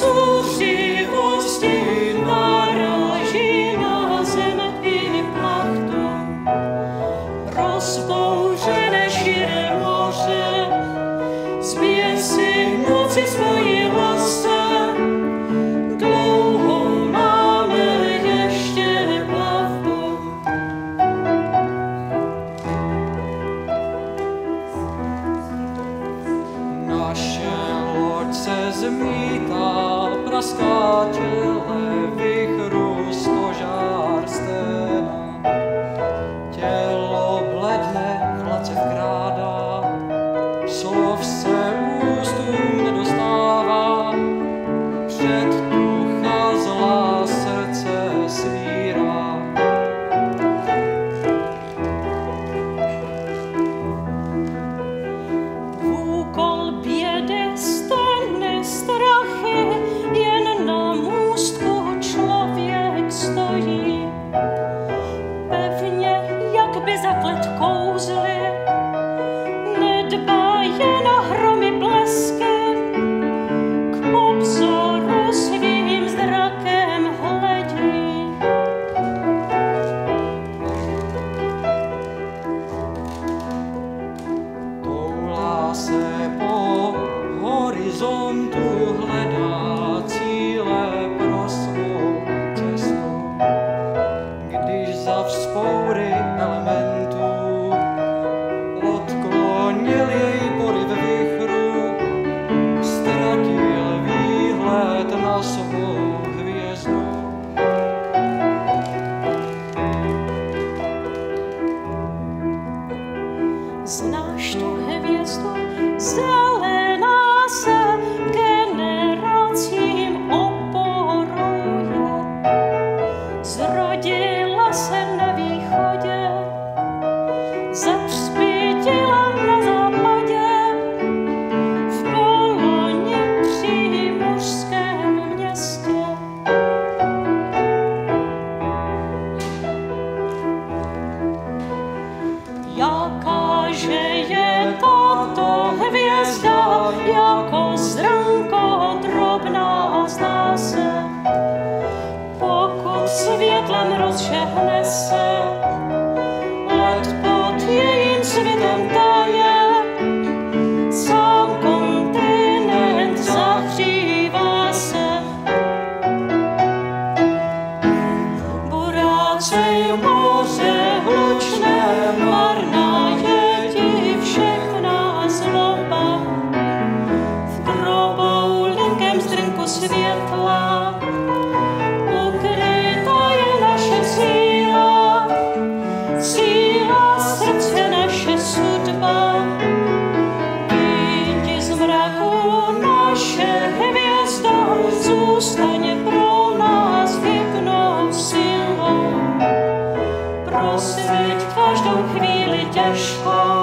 Zuřivosti naráží na zem i plachtu. Rozbouřené širé moře, zběsí moci svojí lásce. Dlouho máme ještě plavbu. Naše loď se zmítá, praská čele vichru stožár sténa. Tělo bledne, chlad se vkrádá, slov se ústům nedostává. Předtucha zlá srdce svírá. Úkol bědy stane strachy, jen na můstku člověk stojí. Pevně, jak by zaklet kouzly, nedbá jen na hromy blesky. K obzoru svým zrakem hledí. Toulá se po horizontu, hledá cíle pro svou cestu. Když za vzpoury elementů odklonil jej poryv vichru, ztratil výhled na svou hvězdu. Znáš tu hvězdu, zelená se generacím oporuje. Zrodila se na východě, zatřpítila na západě, v Poloni při mořském městě. Jakáže je tato hvězda, jako zrnko drobná zdá se. Pokud světlem rozžehne se, let pod jejím světem taje, sám kontinent zahřívá se. Buráci moře hlučné, marná je ti všechna zloba. V kroboulinkém zrnku světla ukryta je naše síla, síla srdce naše sudba. Vyjdi z mraku naše hvězdo, zůstaň pro nás hybnou silou. Prosvěť každou chvíli těžkou,